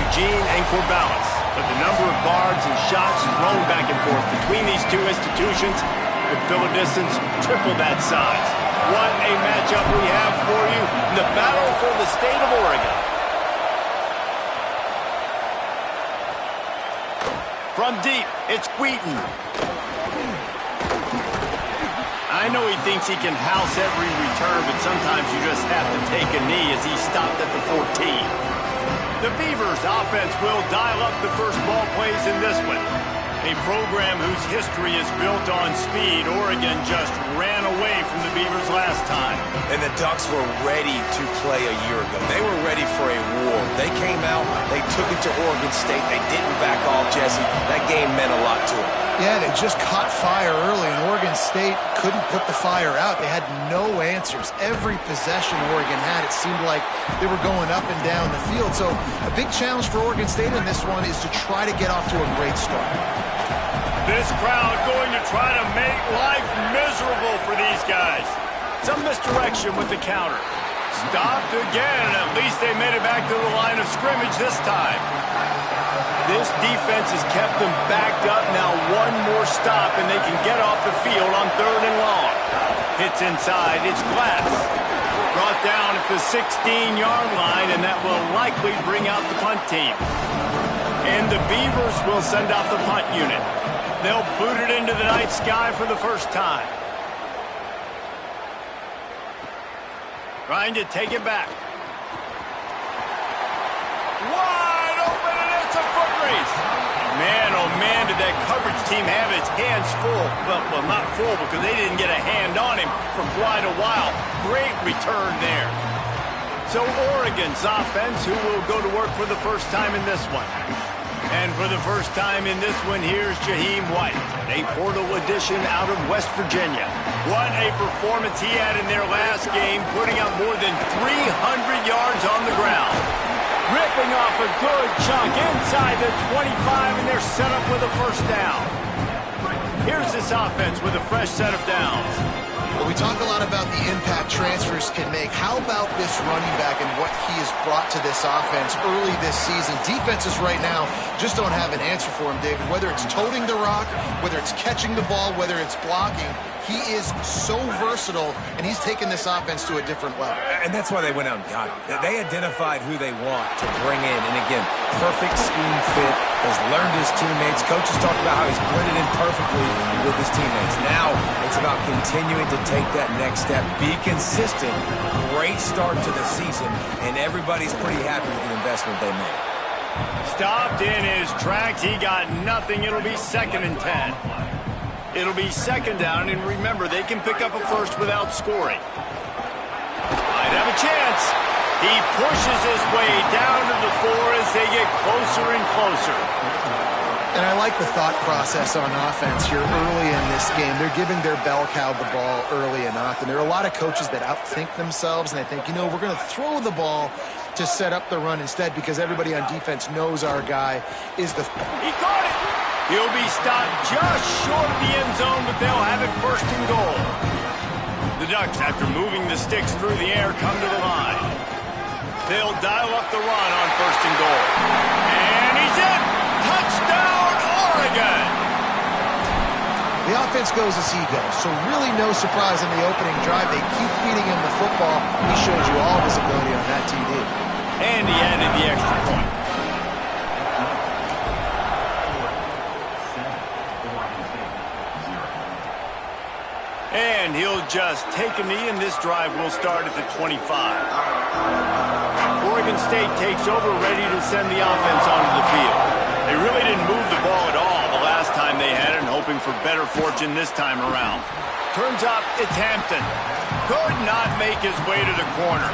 Eugene and Corvallis. But the number of guards and shots thrown back and forth between these two institutions could fill a distance triple that size. What a matchup we have for you in the battle for the state of Oregon. From deep, it's Wheaton. I know he thinks he can house every return, but sometimes you just have to take a knee as he stopped at the 14. The Beavers offense will dial up the first ball plays in this one. A program whose history is built on speed. Oregon just ran away from the Beavers last time. And the Ducks were ready to play a year ago. They were ready for a war. They came out, they took it to Oregon State. They didn't back off, Jesse. That game meant a lot to them. Yeah, they just caught fire early, and Oregon State couldn't put the fire out. They had no answers. Every possession Oregon had, it seemed like they were going up and down the field. So a big challenge for Oregon State in this one is to try to get off to a great start. This crowd going to try to make life miserable for these guys. Some misdirection with the counter. Stopped again, and at least they made it back to the line of scrimmage this time. This defense has kept them backed up. Now one more stop, and they can get off the field on 3rd and long. Hits inside. It's Glass. Brought down at the 16-yard line, and that will likely bring out the punt team. And the Beavers will send out the punt unit. They'll boot it into the night sky for the first time. Trying to take it back. Wide open, and it's a foot race. Man, oh man, did that coverage team have its hands full. Well, not full because they didn't get a hand on him for quite a while. Great return there. So Oregon's offense, who will go to work for the first time in this one. And for the first time in this one, here's Jaheim White, a portal addition out of West Virginia. What a performance he had in their last game, putting up more than 300 yards on the ground. Ripping off a good chunk inside the 25, and they're set up with a first down. Here's this offense with a fresh set of downs. Well, we talk a lot about the impact transfers can make. How about this running back and what he has brought to this offense early this season? Defenses right now just don't have an answer for him, David. Whether it's toting the rock, whether it's catching the ball, whether it's blocking, he is so versatile, and he's taken this offense to a different level. And that's why they went out and got him. They identified who they want to bring in. And again, perfect scheme fit, has learned his teammates. Coaches talked about how he's blended in perfectly with his teammates. Now it's about continuing to take that next step. Be consistent. Great start to the season, and everybody's pretty happy with the investment they made. Stopped in his tracks. He got nothing. It'll be 2nd and 10. It'll be 2nd down, and remember, they can pick up a first without scoring. Might have a chance. He pushes his way down to the 4 as they get closer and closer. And I like the thought process on offense here early in this game. They're giving their bell cow the ball early and often. There are a lot of coaches that outthink themselves, and they think, you know, we're going to throw the ball to set up the run instead because everybody on defense knows our guy is the... He caught it! He'll be stopped just short of the end zone, but they'll have it 1st and goal. The Ducks, after moving the sticks through the air, come to the line. They'll dial up the run on 1st and goal. And he's in! Touchdown, Oregon! The offense goes as he goes, so really no surprise in the opening drive. They keep feeding him the football. He shows you all of his ability on that TD. And he added the extra point. And he'll just take a knee, and this drive will start at the 25. Oregon State takes over, ready to send the offense onto the field. They really didn't move the ball at all the last time they had it, and hoping for better fortune this time around. Turns up, it's Hampton. Could not make his way to the corner.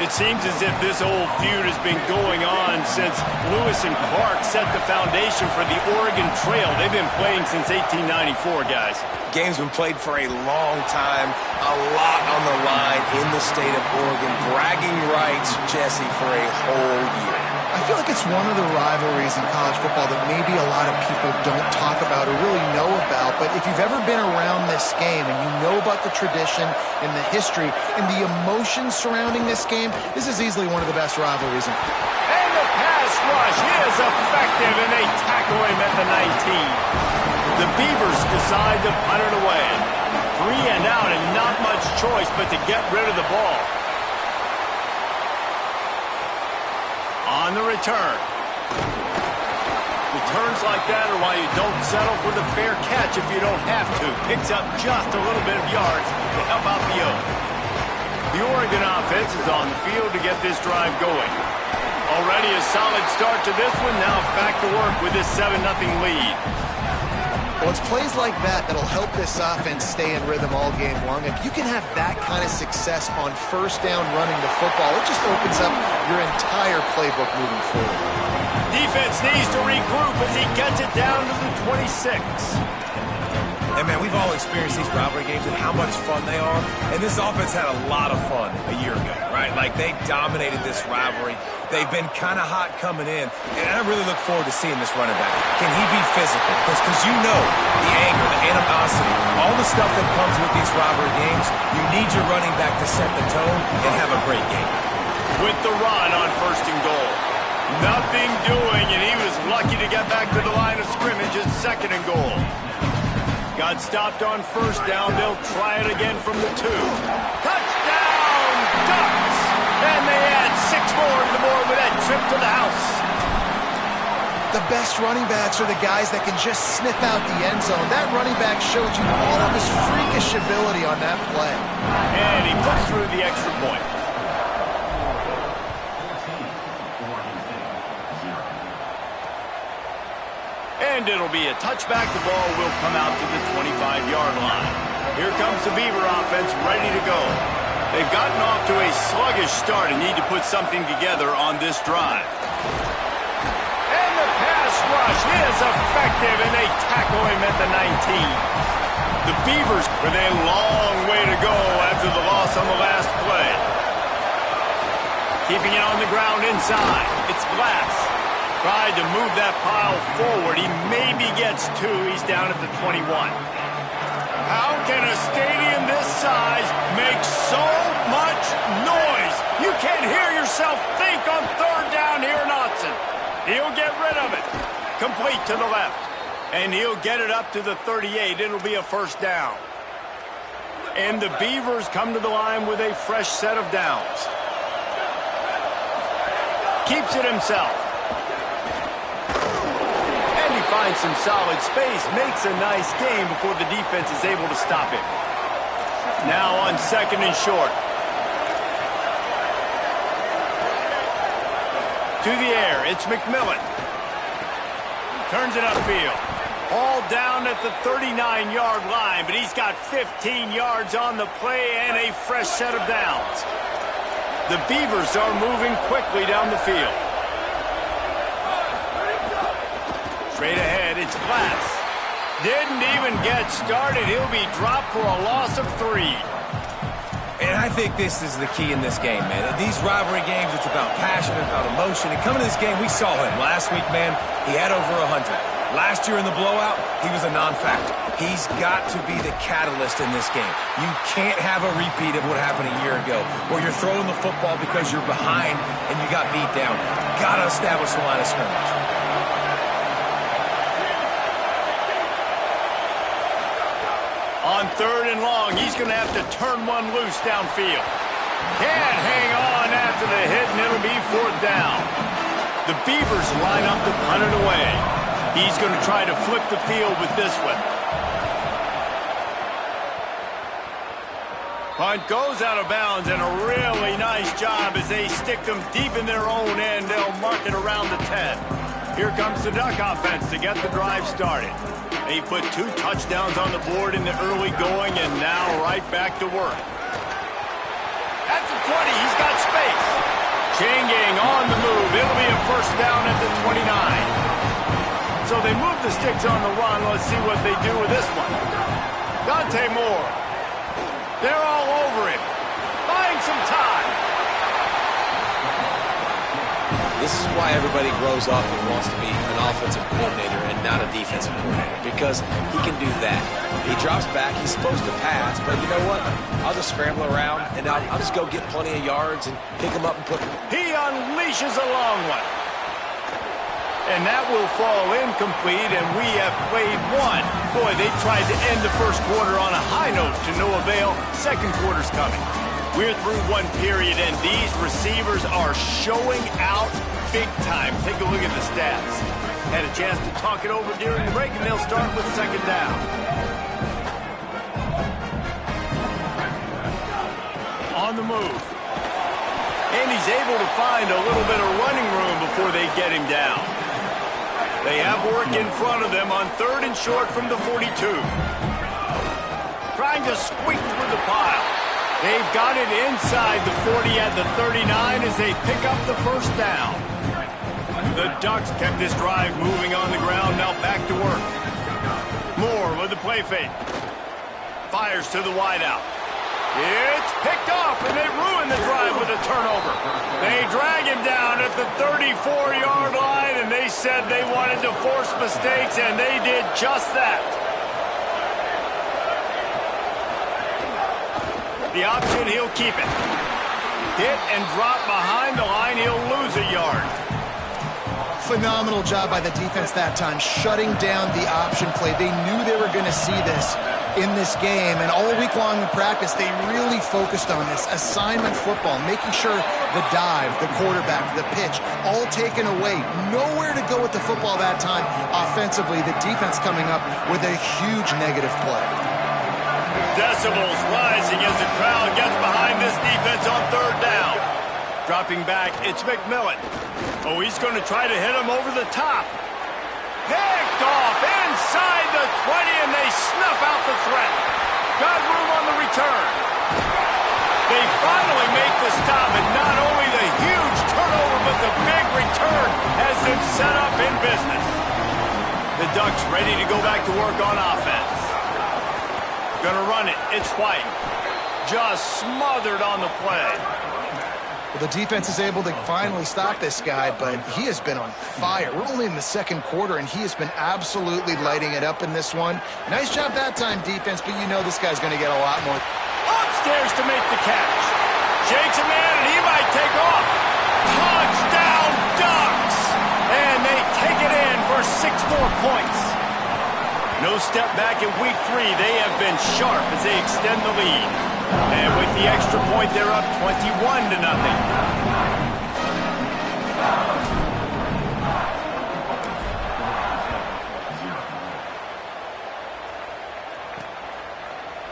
It seems as if this old feud has been going on since Lewis and Clark set the foundation for the Oregon Trail. They've been playing since 1894, guys. Game's been played for a long time, a lot on the line in the state of Oregon. Bragging rights, Jesse, for a whole year. I feel like it's one of the rivalries in college football that maybe a lot of people don't talk about or really know about. But if you've ever been around this game and you know about the tradition and the history and the emotions surrounding this game, this is easily one of the best rivalries. And the pass is effective, and they tackle him at the 19. The Beavers decide to punt it away. 3 and out, and not much choice but to get rid of the ball. On the return. Returns like that are why you don't settle for the fair catch if you don't have to. Picks up just a little bit of yards to help out the Oaks. The Oregon offense is on the field to get this drive going. Already a solid start to this one. Now back to work with this 7-0 lead. Well, it's plays like that that'll help this offense stay in rhythm all game long. If you can have that kind of success on first down running the football, it just opens up your entire playbook moving forward. Defense needs to regroup as he gets it down to the 26. And, man, we've all experienced these rivalry games and how much fun they are. And this offense had a lot of fun a year ago, right? Like, they dominated this rivalry. They've been kind of hot coming in. And I really look forward to seeing this running back. Can he be physical? Because you know the anger, the animosity, all the stuff that comes with these rivalry games, you need your running back to set the tone and have a great game. With the run on 1st and goal. Nothing doing, and he was lucky to get back to the line of scrimmage at 2nd and goal. Got stopped on 1st down. They'll try it again from the 2. Touchdown, Ducks! And they add 6 more to the board with that trip to the house. The best running backs are the guys that can just snip out the end zone. That running back showed you all of his freakish ability on that play. And he puts through the extra point. And it'll be a touchback. The ball will come out to the 25-yard line. Here comes the Beaver offense ready to go. They've gotten off to a sluggish start and need to put something together on this drive. And the pass rush is effective, and they tackle him at the 19. The Beavers with a long way to go after the loss on the last play. Keeping it on the ground inside. It's Glass. Tried to move that pile forward. He maybe gets 2. He's down at the 21. How can a stadium this size make so much noise? You can't hear yourself think on 3rd down here in Autzen. He'll get rid of it. Complete to the left. And he'll get it up to the 38. It'll be a 1st down. And the Beavers come to the line with a fresh set of downs. Keeps it himself. Finds some solid space, makes a nice game before the defense is able to stop it. Now on 2nd and short. To the air, it's McMillan. Turns it upfield. All down at the 39-yard line, but he's got 15 yards on the play and a fresh set of downs. The Beavers are moving quickly down the field. Straight ahead, it's Glass. Didn't even get started. He'll be dropped for a loss of 3. And I think this is the key in this game, man. These rivalry games, it's about passion, about emotion. And coming to this game, we saw him last week, man. He had over 100. Last year in the blowout, he was a non-factor. He's got to be the catalyst in this game. You can't have a repeat of what happened a year ago, where you're throwing the football because you're behind and you got beat down. Got to establish the line of scrimmage. On 3rd and long, he's going to have to turn one loose downfield. Can't hang on after the hit, and it'll be 4th down. The Beavers line up to punt it away. He's going to try to flip the field with this one. Punt goes out of bounds, and a really nice job as they stick them deep in their own end. They'll mark it around the 10. Here comes the Duck offense to get the drive started. They put 2 touchdowns on the board in the early going, and now right back to work. At the 20, he's got space. Changing on the move. It'll be a 1st down at the 29. So they move the sticks on the run. Let's see what they do with this one. Dante Moore. They're all over him. Buying some time. This is why everybody grows up and wants to be an offensive coordinator and not a defensive coordinator, because he can do that. He drops back, he's supposed to pass, but you know what? I'll just scramble around, and I'll just go get plenty of yards and pick him up and put him. He unleashes a long one. And that will fall incomplete, and we have played one. Boy, they tried to end the first quarter on a high note to no avail. Second quarter's coming. We're through one period, and these receivers are showing out big time. Take a look at the stats. Had a chance to talk it over during the break, and they'll start with second down. On the move. And he's able to find a little bit of running room before they get him down. They have work in front of them on 3rd and short from the 42. Trying to squeak through the pile. They've got it inside the 40 at the 39 as they pick up the first down. The Ducks kept this drive moving on the ground, now back to work. Moore with the play fake. Fires to the wideout. It's picked off, and they ruin the drive with a turnover. They drag him down at the 34-yard line, and they said they wanted to force mistakes, and they did just that. The option, he'll keep it. Hit and drop behind the line, he'll lose a yard. Phenomenal job by the defense that time, shutting down the option play. They knew they were going to see this in this game, and all week long in practice, they really focused on this assignment football, making sure the dive, the quarterback, the pitch, all taken away. Nowhere to go with the football that time. Offensively, the defense coming up with a huge negative play. Decibels rising as the crowd gets behind this defense on 3rd down. Dropping back, it's McMillan. Oh, he's going to try to hit him over the top. Picked off inside the 20, and they snuff out the threat. Got room on the return. They finally make the stop, and not only the huge turnover, but the big return has them set up in business. The Ducks ready to go back to work on offense. Gonna run it. It's White. Just smothered on the play. Well, the defense is able to finally stop this guy, but he has been on fire. We're only in the second quarter, and he has been absolutely lighting it up in this one. Nice job that time, defense, but you know this guy's going to get a lot more. Upstairs to make the catch. Shakes a man, and he might take off. Touchdown, Ducks! And they take it in for 6 more points. No step back in week 3. They have been sharp as they extend the lead. And with the extra point, they're up 21-0.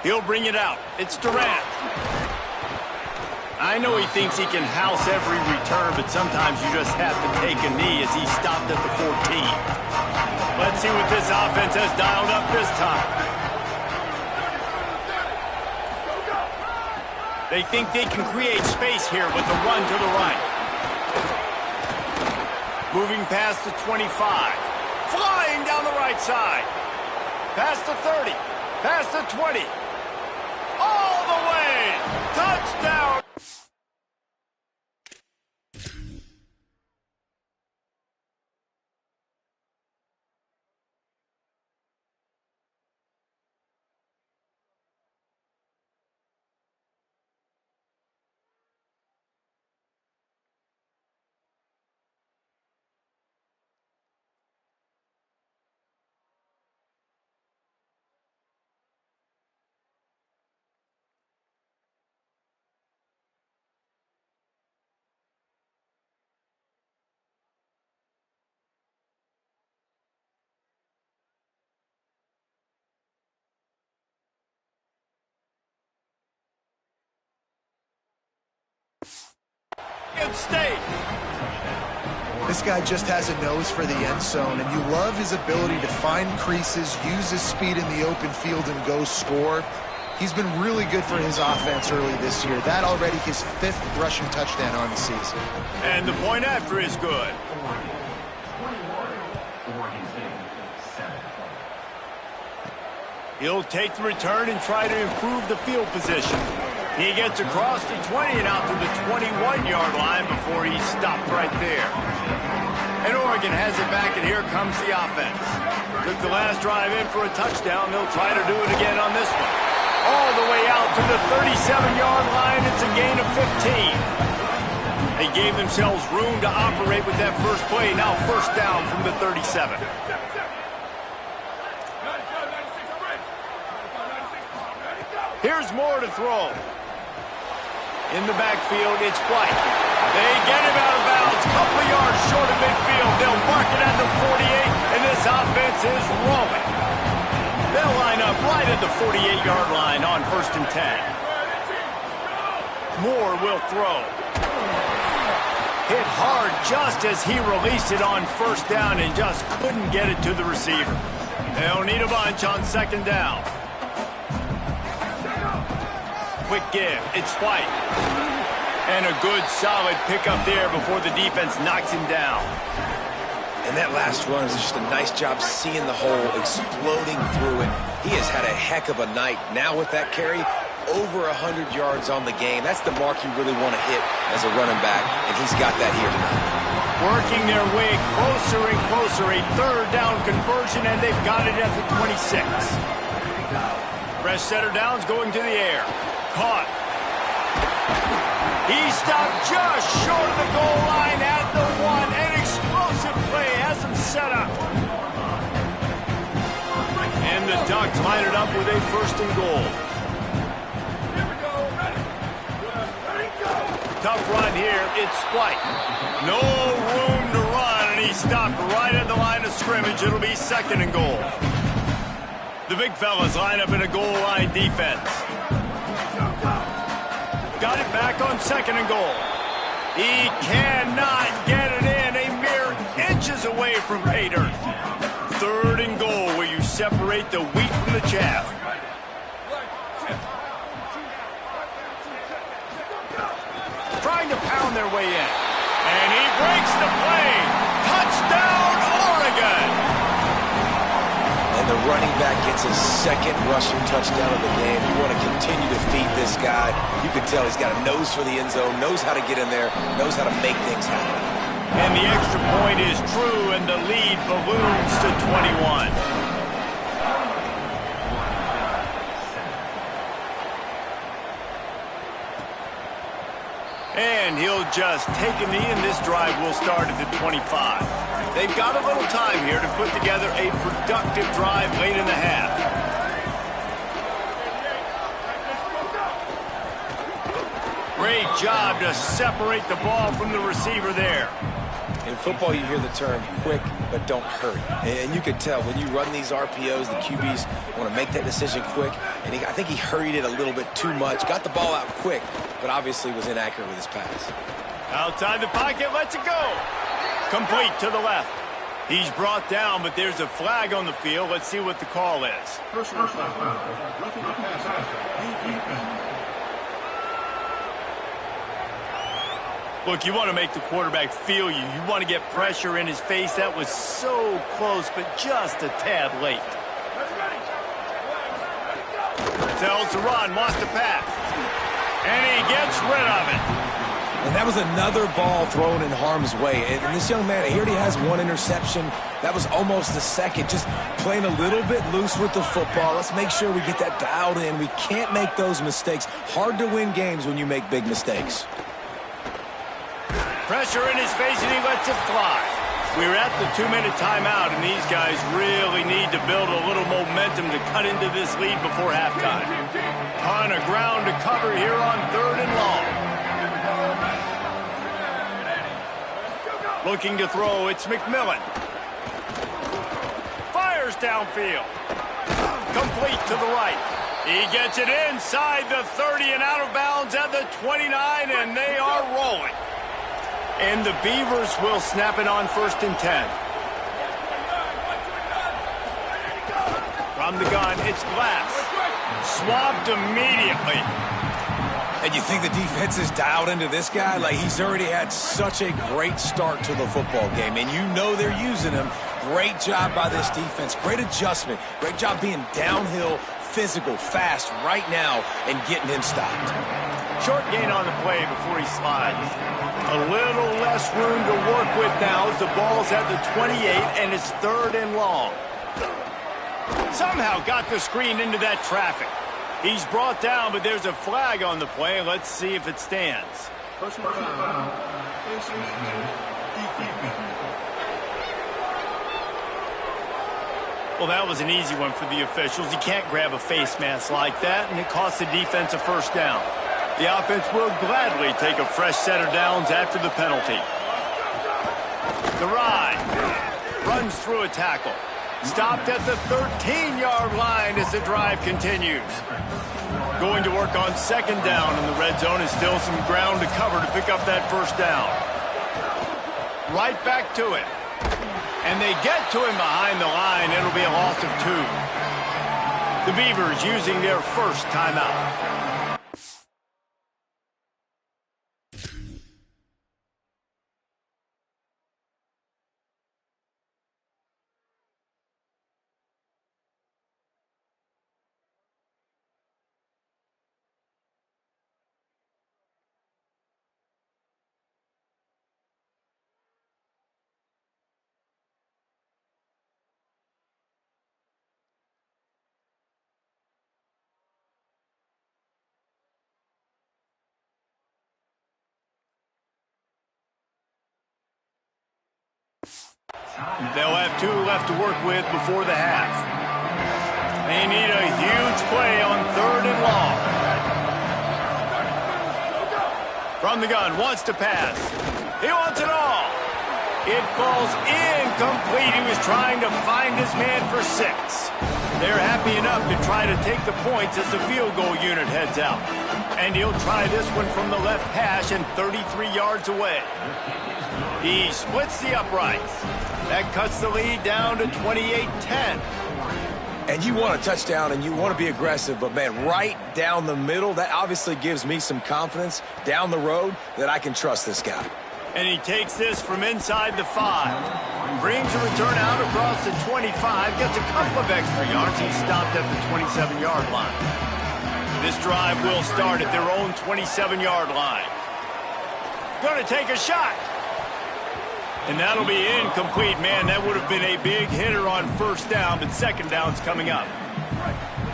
He'll bring it out. It's Durant. I know he thinks he can house every return, but sometimes you just have to take a knee as he stopped at the 14. Let's see what this offense has dialed up this time. They think they can create space here with the run to the right. Moving past the 25. Flying down the right side. Past the 30. Past the 20. All the way. Touchdown. State. This guy just has a nose for the end zone, and you love his ability to find creases, use his speed in the open field, and go score. He's been really good for his offense early this year. That already his 5th rushing touchdown on the season. And the point after is good. He'll take the return and try to improve the field position. He gets across the 20 and out to the 21-yard line before he's stopped right there. And Oregon has it back, and here comes the offense. Took the last drive in for a touchdown. They'll try to do it again on this one. All the way out to the 37-yard line. It's a gain of 15. They gave themselves room to operate with that first play. Now first down from the 37. Here's Moore to throw. In the backfield, it's White. They get him out of bounds. Couple of yards short of midfield. They'll mark it at the 48, and this offense is rolling. They'll line up right at the 48-yard line on 1st and 10. Moore will throw. Hit hard just as he released it on 1st down and just couldn't get it to the receiver. They'll need a bunch on 2nd down. Quick give. It's White. And a good, solid pickup there before the defense knocks him down. And that last run is just a nice job seeing the hole, exploding through it. He has had a heck of a night. Now with that carry, over 100 yards on the game. That's the mark you really want to hit as a running back, and he's got that here tonight. Working their way closer and closer. A 3rd down conversion, and they've got it at the 26. Fresh setter downs going to the air. Caught. He stopped just short of the goal line at the 1. An explosive play has him set up. And the Ducks line it up with a 1st and goal. Tough run here. It's White. No room to run, and he stopped right at the line of scrimmage. It'll be 2nd and goal. The big fellas line up in a goal line defense. Got it back on 2nd and goal. He cannot get it in. A mere inches away from pay dirt. 3rd and goal, where you separate the wheat from the chaff. Trying to pound their way in. And he breaks the play. Touchdown, Oregon! And the running back gets his 2nd rushing touchdown of the game. You want to continue to feed this guy. You can tell he's got a nose for the end zone, knows how to get in there, knows how to make things happen. And the extra point is true, and the lead balloons to 21. And he'll just take a knee, and this drive will start at the 25. They've got a little time here to put together a productive drive late in the half. Great job to separate the ball from the receiver there. In football, you hear the term quick, but don't hurry. And you can tell when you run these RPOs, the QBs want to make that decision quick. And I think he hurried it a little bit too much. Got the ball out quick, but obviously was inaccurate with his pass. Outside the pocket, lets it go. Complete to the left. He's brought down, but there's a flag on the field. Let's see what the call is. Personal foul. Roughing the passer. Look, you want to make the quarterback feel you. You want to get pressure in his face. That was so close, but just a tad late. Tells to run, wants to pass. And he gets rid of it. And that was another ball thrown in harm's way. And this young man, he already has 1 interception. That was almost the 2nd. Just playing a little bit loose with the football. Let's make sure we get that dialed in. We can't make those mistakes. Hard to win games when you make big mistakes. Pressure in his face, and he lets it fly. We're at the 2-minute timeout, and these guys really need to build a little momentum to cut into this lead before halftime. Ton of ground to cover here on 3rd and long. Looking to throw, it's McMillan. Fires downfield. Complete to the right. He gets it inside the 30 and out of bounds at the 29, and they are rolling. And the Beavers will snap it on 1st and 10. From the gun, it's Glass. Swapped immediately. And you think the defense is dialed into this guy? Like, he's already had such a great start to the football game, and you know they're using him. Great job by this defense. Great adjustment. Great job being downhill, physical, fast right now, and getting him stopped. Short gain on the play before he slides. A little less room to work with now as the ball's at the 28, and it's 3rd and long. Somehow got the screen into that traffic. He's brought down, but there's a flag on the play. Let's see if it stands. Personal foul. Well, that was an easy one for the officials. You can't grab a face mask like that, and it costs the defense a first down. The offense will gladly take a fresh set of downs after the penalty. The ride runs through a tackle. Stopped at the 13-yard line as the drive continues. Going to work on second down in the red zone, and still some ground to cover to pick up that first down. Right back to it. And they get to him behind the line. It'll be a loss of 2. The Beavers using their first timeout. They'll have 2 left to work with before the half. They need a huge play on 3rd and long. From the gun, wants to pass. He wants it all. It falls incomplete. He was trying to find his man for 6. They're happy enough to try to take the points as the field goal unit heads out. And he'll try this one from the left hash and 33 yards away. He splits the uprights. That cuts the lead down to 28-10. And you want a touchdown and you want to be aggressive, but, man, right down the middle, that obviously gives me some confidence down the road that I can trust this guy. And he takes this from inside the 5. Brings a return out across the 25. Gets a couple of extra yards. He's stopped at the 27-yard line. This drive will start at their own 27-yard line. Going to take a shot. And that'll be incomplete. Man, that would have been a big hitter on first down, but second down's coming up.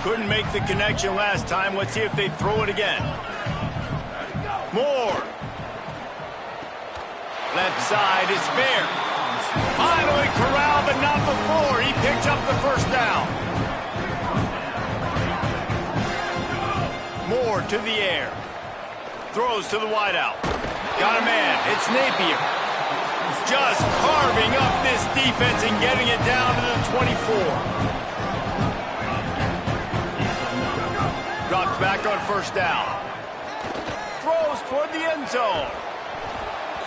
Couldn't make the connection last time. Let's see if they throw it again. Moore. Left side is fair. Finally corralled, but not before. He picks up the first down. Moore to the air. Throws to the wideout. Got a man. It's Napier. Just carving up this defense and getting it down to the 24. Drops back on first down. Throws toward the end zone.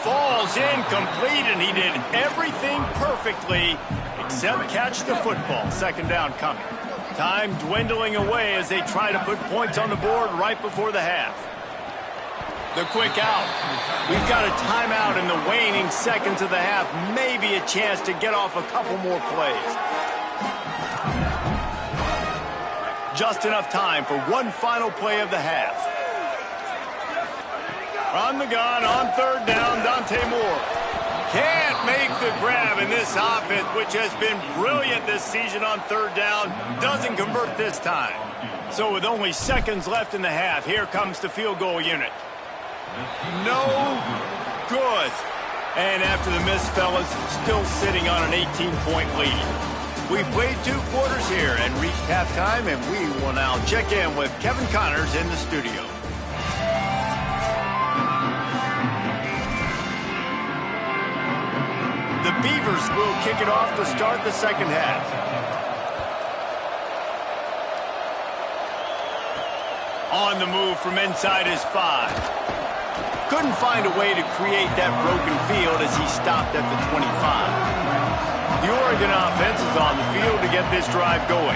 Falls incomplete, and he did everything perfectly except catch the football. Second down coming. Time dwindling away as they try to put points on the board right before the half. The quick out. We've got a timeout in the waning seconds of the half. Maybe a chance to get off a couple more plays. Just enough time for one final play of the half. On the gun, on third down, Dante Moore. Can't make the grab in this offense, which has been brilliant this season on third down. Doesn't convert this time. So with only seconds left in the half, here comes the field goal unit. No good. And after the miss, fellas, still sitting on an 18-point lead. We played 2 quarters here and reached halftime, and we will now check in with Kevin Connors in the studio. The Beavers will kick it off to start the second half. On the move from inside his 5. Couldn't find a way to create that broken field as he stopped at the 25. The Oregon offense is on the field to get this drive going.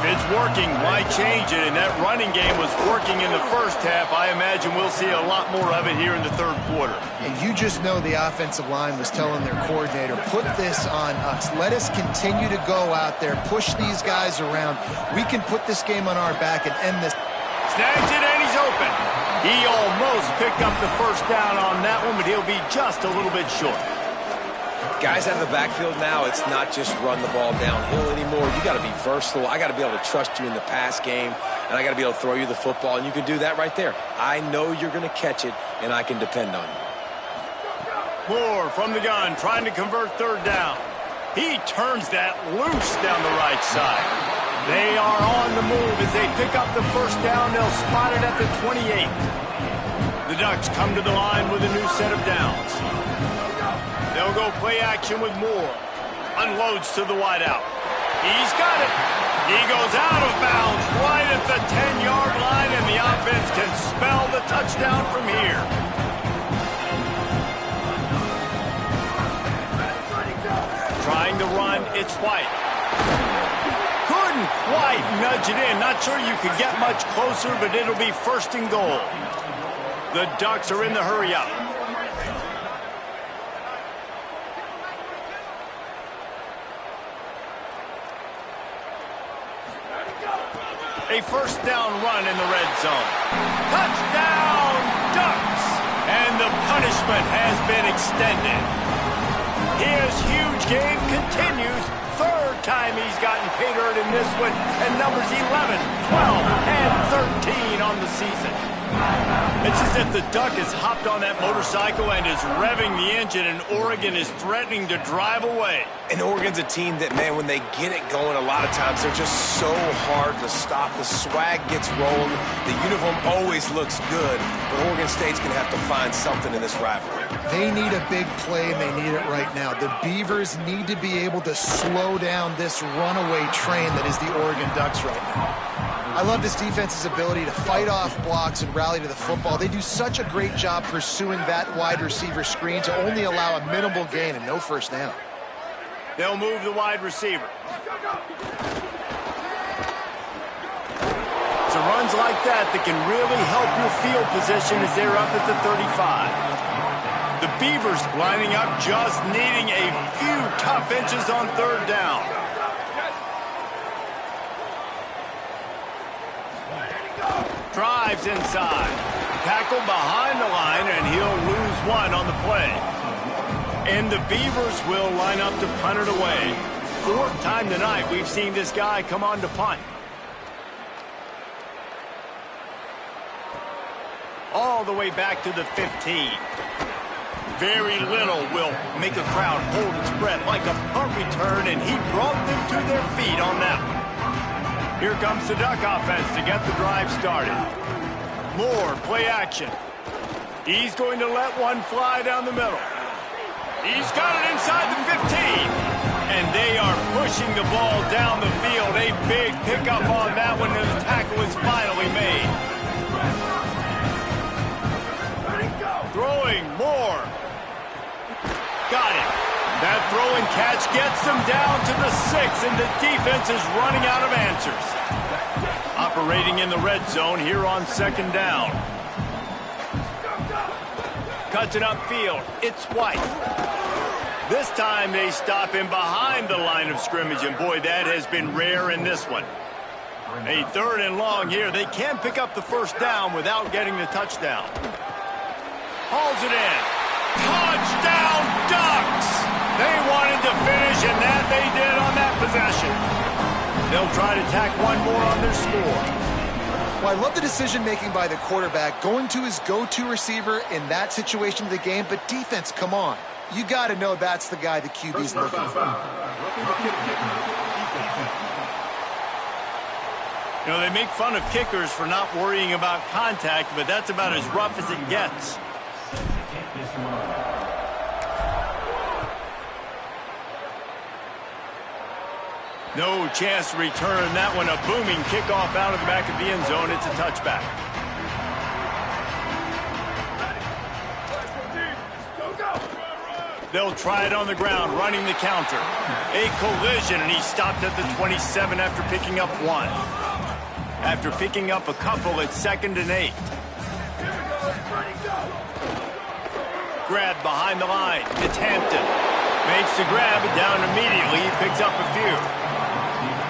If it's working, why change it? And that running game was working in the first half. I imagine we'll see a lot more of it here in the third quarter. And you just know the offensive line was telling their coordinator, put this on us. Let us continue to go out there, push these guys around. We can put this game on our back and end this. Snags it, and he's open. He almost picked up the first down on that one, but he'll be just a little bit short. Guys out of the backfield now, it's not just run the ball downhill anymore. You got to be versatile. I got to be able to trust you in the pass game, and I got to be able to throw you the football, and you can do that right there. I know you're going to catch it, and I can depend on you. Moore from the gun, trying to convert third down. He turns that loose down the right side. They are on the move as they pick up the first down. They'll spot it at the 28. The Ducks come to the line with a new set of downs. They'll go play action with Moore. Unloads to the wideout. He's got it. He goes out of bounds right at the 10-yard line, and the offense can spell the touchdown from here. Trying to run, it's White. Couldn't quite nudge it in. Not sure you could get much closer, but it'll be first and goal. The Ducks are in the hurry-up. A first down run in the red zone. Touchdown, Ducks! And the punishment has been extended. His huge game continues. Third time he's gotten pay dirt in this one, and numbers 11, 12, and 13 on the season. It's as if the Duck has hopped on that motorcycle and is revving the engine, and Oregon is threatening to drive away. And Oregon's a team that, man, when they get it going, a lot of times they're just so hard to stop. The swag gets rolling. The uniform always looks good, but Oregon State's going to have to find something in this rivalry. They need a big play, and they need it right now. The Beavers need to be able to slow down this runaway train that is the Oregon Ducks right now. I love this defense's ability to fight off blocks and rally to the football. They do such a great job pursuing that wide receiver screen to only allow a minimal gain and no first down. They'll move the wide receiver. It's runs like that can really help your field position as they're up at the 35. The Beavers lining up, just needing a few tough inches on third down. Drives inside. Tackle behind the line, and he'll lose one on the play. And the Beavers will line up to punt it away. Fourth time tonight we've seen this guy come on to punt. All the way back to the 15. Very little will make a crowd hold its breath like a punt return, and he brought them to their feet on that one. Here comes the Duck offense to get the drive started. Moore, play action. He's going to let one fly down the middle. He's got it inside the 15. And they are pushing the ball down the field. A big pickup on that one, and the tackle is finally made. Throwing, Moore. Got it. That throw and catch gets them down to the 6, and the defense is running out of answers. Operating in the red zone here on second down. Cuts it upfield. It's White. This time they stop him behind the line of scrimmage, and boy, that has been rare in this one. A third and long here. They can pick up the first down without getting the touchdown. Hauls it in. Touchdown, Ducks! They wanted to finish, and that they did on that possession. They'll try to tack one more on their score. Well, I love the decision-making by the quarterback, going to his go-to receiver in that situation of the game, but defense, come on. You got to know that's the guy the QB's looking for. You know, they make fun of kickers for not worrying about contact, but that's about as rough as it gets. No chance to return that one. A booming kickoff out of the back of the end zone. It's a touchback. They'll try it on the ground, running the counter. A collision, and he stopped at the 27 after picking up one. After picking up a couple, it's 2nd and 8. Grab behind the line. It's Hampton. Makes the grab, down immediately. He picks up a few.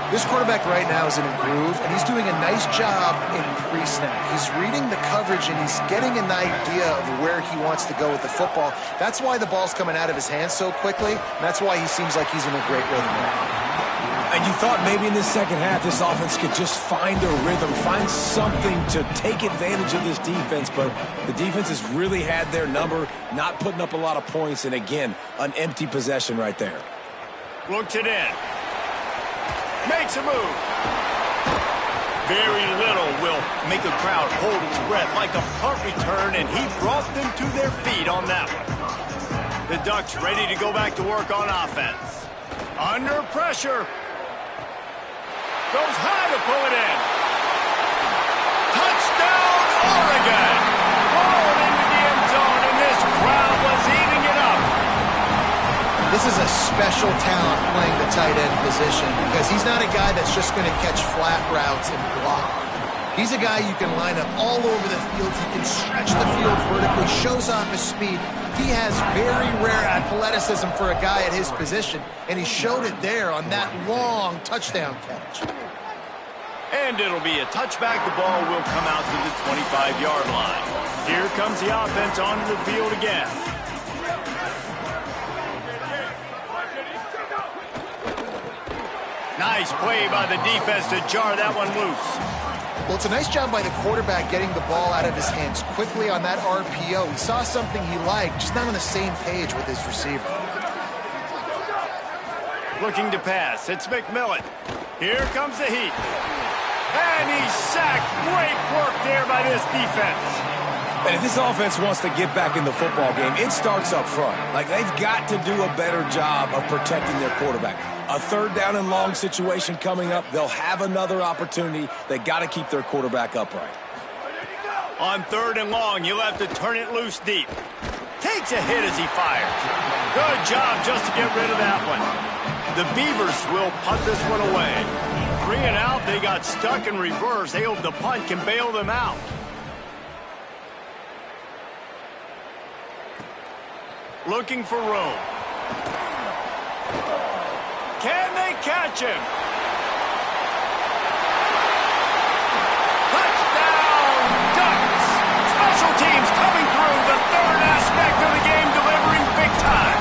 This quarterback right now is in a groove, and he's doing a nice job in pre-snap. He's reading the coverage, and he's getting an idea of where he wants to go with the football. That's why the ball's coming out of his hands so quickly, and that's why he seems like he's in a great rhythm right now. And you thought maybe in this second half this offense could just find a rhythm, find something to take advantage of this defense, but the defense has really had their number, not putting up a lot of points, and again, an empty possession right there. Looks it in. Makes a move. Very little will make a crowd hold its breath like a punt return, and he brought them to their feet on that one. The Ducks ready to go back to work on offense. Under pressure. Goes high to pull it in. Touchdown, Oregon! Rolled into the end zone, and this crowd was eating it up. This is a special talent playing the tight end position because he's not a guy that's just going to catch flat routes and block. He's a guy you can line up all over the field. He can stretch the field vertically, shows off his speed. He has very rare athleticism for a guy at his position, and he showed it there on that long touchdown catch. And it'll be a touchback. The ball will come out to the 25-yard line. Here comes the offense onto the field again. Nice play by the defense to jar that one loose. Well, it's a nice job by the quarterback getting the ball out of his hands quickly on that RPO. He saw something he liked, just not on the same page with his receiver. Looking to pass. It's McMillan. Here comes the heat. And he's sacked. Great work there by this defense. And if this offense wants to get back in the football game, it starts up front. Like, they've got to do a better job of protecting their quarterback. A third down and long situation coming up. They'll have another opportunity. They got to keep their quarterback upright. On third and long, you'll have to turn it loose deep. Takes a hit as he fires. Good job just to get rid of that one. The Beavers will punt this one away. 3 and out, they got stuck in reverse. They hope the punt can bail them out. Looking for room. Can they catch him? Touchdown, Ducks! Special teams coming through, the third aspect of the game, delivering big time.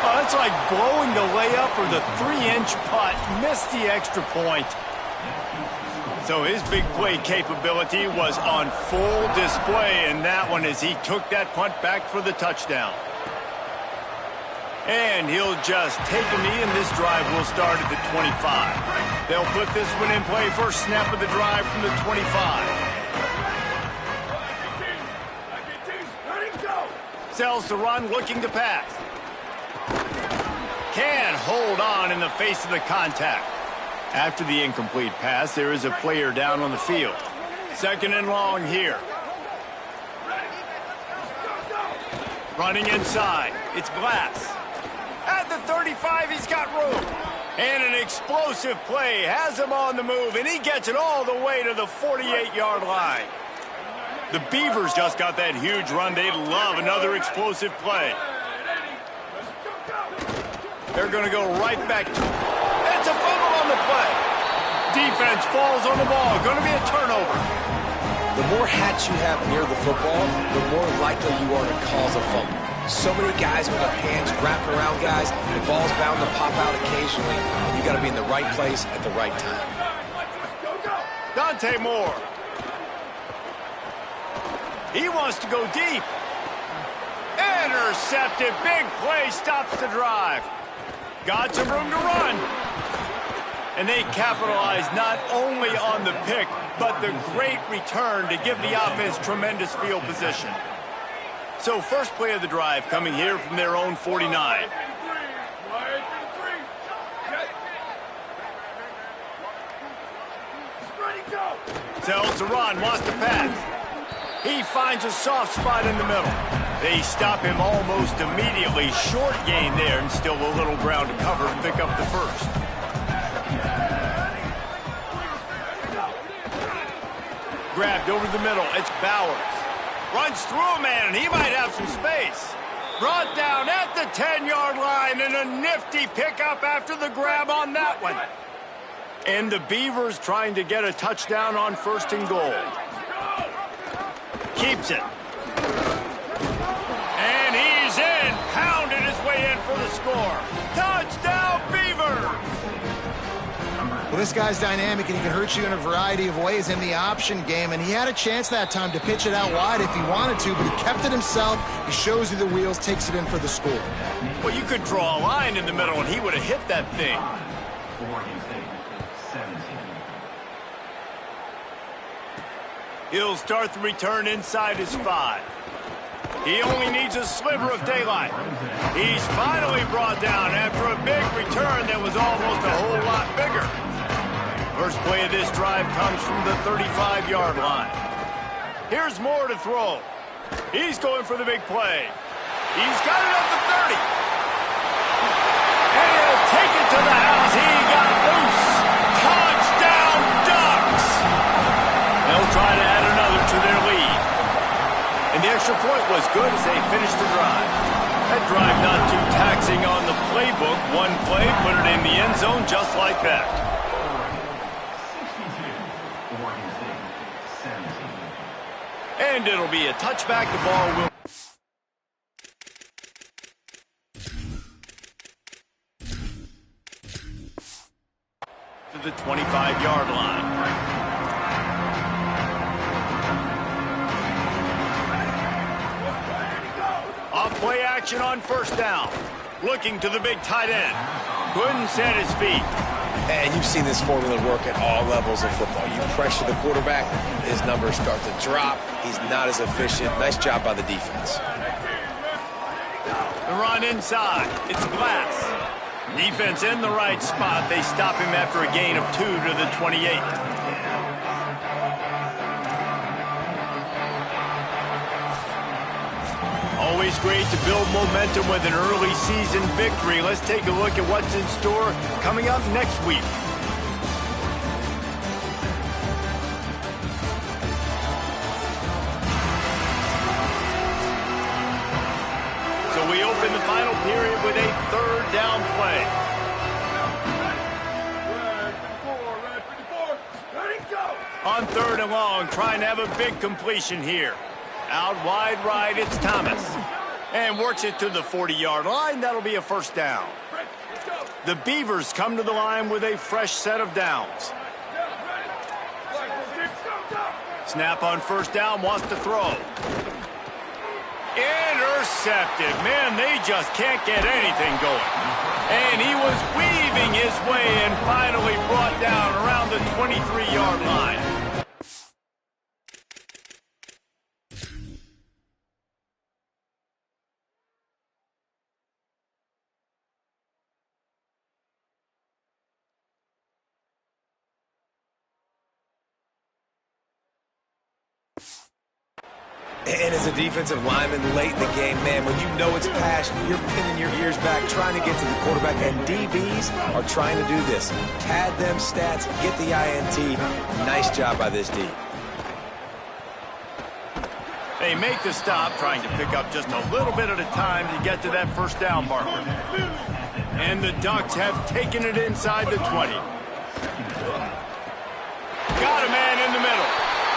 Oh, that's like blowing the layup or the 3-inch putt. Missed the extra point. So his big play capability was on full display in that one as he took that punt back for the touchdown. And he'll just take a knee, and this drive will start at the 25. They'll put this one in play. First snap of the drive from the 25. Sells to run, looking to pass. Can't hold on in the face of the contact. After the incomplete pass, there is a player down on the field. Second and long here. Running inside. It's Glass. At the 35, he's got room. And an explosive play has him on the move, and he gets it all the way to the 48-yard line. The Beavers just got that huge run. They love another explosive play. They're going to go right back to it. It's a fumble on the play. Defense falls on the ball. Going to be a turnover. The more hats you have near the football, the more likely you are to cause a fumble. So many guys with their hands wrapped around guys. The ball's bound to pop out occasionally. You got to be in the right place at the right time. Dante Moore. He wants to go deep. Intercepted. Big play stops the drive. Got some room to run. And they capitalize not only on the pick, but the great return to give the offense tremendous field position. So first play of the drive coming here from their own 49. Sells to run, wants to pass. He finds a soft spot in the middle. They stop him almost immediately. Short gain there, and still a little ground to cover and pick up the first. Grabbed over the middle. It's Bowers. Runs through a man, and he might have some space. Brought down at the 10-yard line, and a nifty pickup after the grab on that one. And the Beavers trying to get a touchdown on first and goal. Keeps it. And he's in. Pounded his way in for the score. Touchdown, Beavers! Well, this guy's dynamic, and he can hurt you in a variety of ways in the option game, and he had a chance that time to pitch it out wide if he wanted to, but he kept it himself. He shows you the wheels, takes it in for the score. Well, you could draw a line in the middle, and he would have hit that thing. He'll start the return inside his 5. He only needs a sliver of daylight. He's finally brought down after a big return that was almost a whole lot bigger. First play of this drive comes from the 35-yard line. Here's more to throw. He's going for the big play. He's got it up to 30. And he'll take it to the house. He got loose. Touchdown, Ducks! They'll try to add another to their lead. And the extra point was good as they finished the drive. That drive not too taxing on the playbook. One play, put it in the end zone just like that. And it'll be a touchback. The ball will... to the 25-yard line. Off play action on first down. Looking to the big tight end. Couldn't set his feet. And you've seen this formula work at all levels of football. You pressure the quarterback, his numbers start to drop. He's not as efficient. Nice job by the defense. The run inside. It's Glass. Defense in the right spot. They stop him after a gain of 2 to the 28. Always great to build momentum with an early season victory. Let's take a look at what's in store coming up next week. So we open the final period with a third down play. On third and long, trying to have a big completion here. Out wide right, it's Thomas. And works it to the 40-yard line. That'll be a first down. The Beavers come to the line with a fresh set of downs. Snap on first down, wants to throw. Intercepted. Man, they just can't get anything going. And he was weaving his way and finally brought down around the 23-yard line. And as a defensive lineman late in the game, man, when you know it's passion, you're pinning your ears back, trying to get to the quarterback, and DBs are trying to do this. Pad them stats, get the INT. Nice job by this D. They make the stop, trying to pick up just a little bit at a time to get to that first down marker. And the Ducks have taken it inside the 20. Got a man in the middle.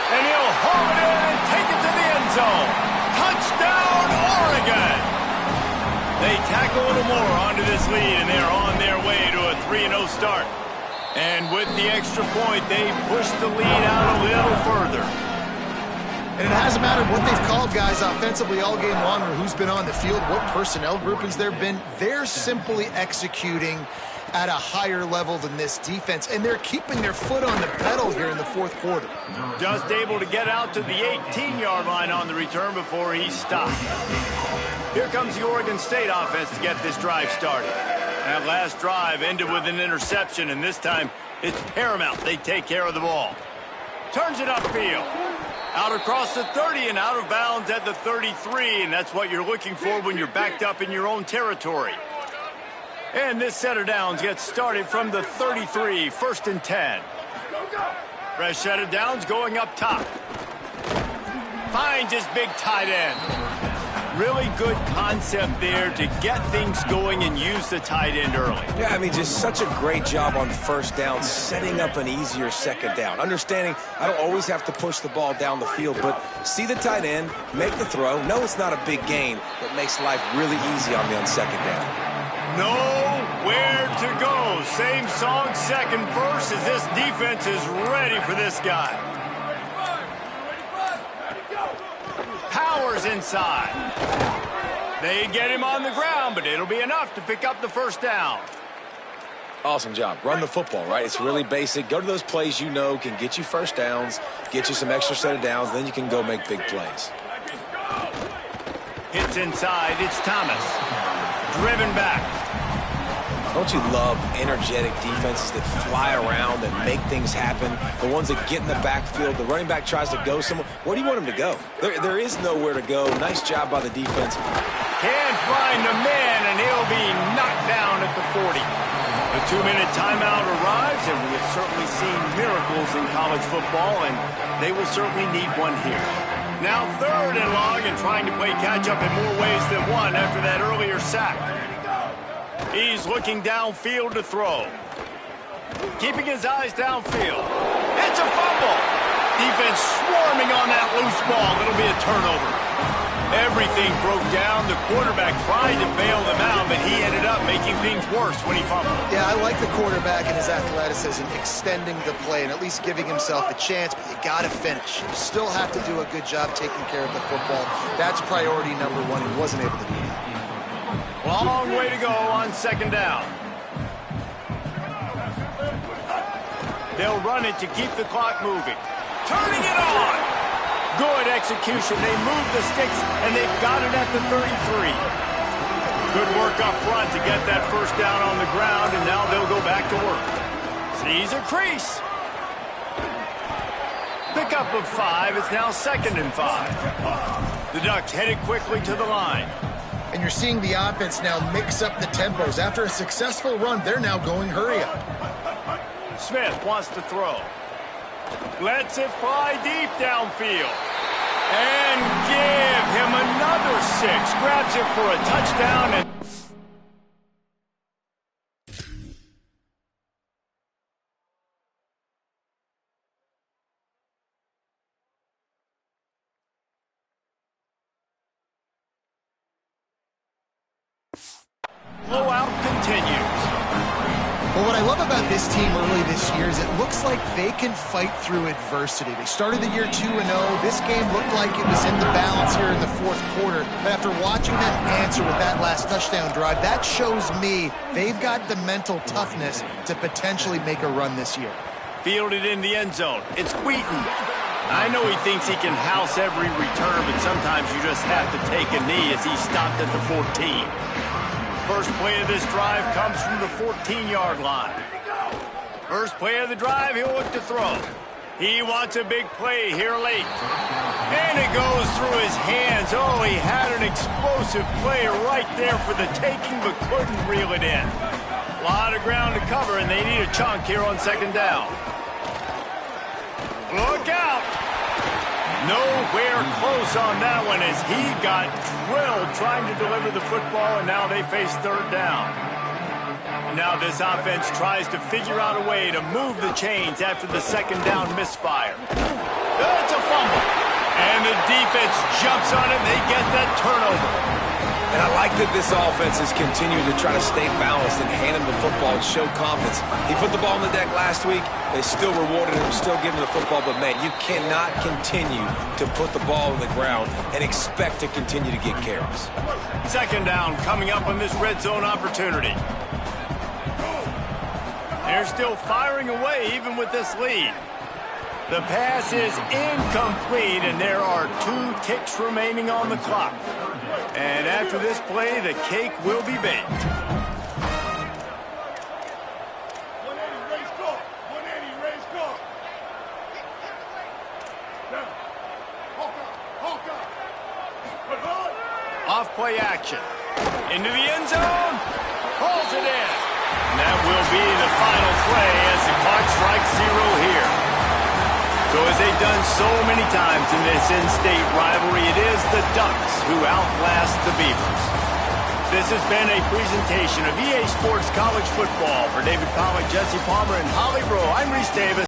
And he'll haul it in and take it to the end zone. Touchdown, Oregon! They tack a little more onto this lead, and they're on their way to a 3-0 start. And with the extra point, they push the lead out a little further. And it hasn't mattered what they've called guys offensively all game long or who's been on the field, what personnel groupings there have been. They're simply executing at a higher level than this defense, and they're keeping their foot on the pedal here in the fourth quarter. Just able to get out to the 18-yard line on the return before he's stopped. Here comes the Oregon State offense to get this drive started. That last drive ended with an interception, and this time it's paramount they take care of the ball. Turns it upfield. Out across the 30 and out of bounds at the 33, and that's what you're looking for when you're backed up in your own territory. And this set of downs gets started from the 33, 1st and 10. Fresh set of downs going up top. Finds his big tight end. Really good concept there to get things going and use the tight end early. Yeah, I mean, just such a great job on first down, setting up an easier second down. Understanding I don't always have to push the ball down the field, but see the tight end, make the throw. No, it's not a big gain, but makes life really easy on me on second down. Nowhere to go. Same song, second verse, as this defense is ready for this guy. Powers inside. They get him on the ground, but it'll be enough to pick up the first down. Awesome job. Run the football, right? It's really basic. Go to those plays you know can get you first downs, get you some extra set of downs, then you can go make big plays. Hits inside. It's Thomas. Driven back. Don't you love energetic defenses that fly around and make things happen? The ones that get in the backfield, the running back tries to go somewhere. Where do you want him to go? There is nowhere to go. Nice job by the defense. Can't find the man, and he'll be knocked down at the 40. The 2-minute timeout arrives, and we have certainly seen miracles in college football, and they will certainly need one here. Now 3rd and long, and trying to play catch-up in more ways than one after that earlier sack. He's looking downfield to throw. Keeping his eyes downfield. It's a fumble. Defense swarming on that loose ball. It'll be a turnover. Everything broke down. The quarterback tried to bail them out, but he ended up making things worse when he fumbled. Yeah, I like the quarterback and his athleticism, extending the play and at least giving himself a chance, but you got to finish. You still have to do a good job taking care of the football. That's priority number 1. He wasn't able to do that. Long way to go on 2nd down. They'll run it to keep the clock moving. Turning it on. Good execution. They move the sticks, and they've got it at the 33. Good work up front to get that first down on the ground, and now they'll go back to work. Sees a crease. Pickup of 5. It's now 2nd and 5. The Ducks headed quickly to the line. And you're seeing the offense now mix up the tempos. After a successful run, they're now going hurry up. Smith wants to throw. Lets it fly deep downfield. And give him another 6. Grabs it for a touchdown. And blowout continues. Well, what I love about this team early this year is it looks like they can fight through adversity. They started the year 2-0. This game looked like it was in the balance here in the 4th quarter. But after watching them answer with that last touchdown drive, that shows me they've got the mental toughness to potentially make a run this year. Fielded in the end zone. It's Wheaton. I know he thinks he can house every return, but sometimes you just have to take a knee as he stopped at the 14. First play of this drive comes from the 14-yard line. First play of the drive, he'll look to throw. He wants a big play here late. And it goes through his hands. Oh, he had an explosive play right there for the taking, but couldn't reel it in. A lot of ground to cover, and they need a chunk here on 2nd down. Look out! Nowhere close on that one as he got drilled trying to deliver the football, and now they face 3rd down. Now this offense tries to figure out a way to move the chains after the 2nd down misfire. That's a fumble. And the defense jumps on it, and they get that turnover. And I like that this offense has continued to try to stay balanced and hand him the football and show confidence. He put the ball on the deck last week. They still rewarded him, still giving him the football. But, man, you cannot continue to put the ball on the ground and expect to continue to get carries. 2nd down coming up on this red zone opportunity. They're still firing away even with this lead. The pass is incomplete, and there are 2 ticks remaining on the clock. And after this play, the cake will be baked. 180, raise call. 180, raise call. Down. Hawk up. Off play action. Into the end zone. Pulls it in. And that will be the final play as the clock strikes 0 here. So as they've done so many times in this in-state rivalry, it is the Ducks who outlast the Beavers. This has been a presentation of EA Sports College Football. For David Pollack, Jesse Palmer, and Holly Rowe, I'm Reese Davis.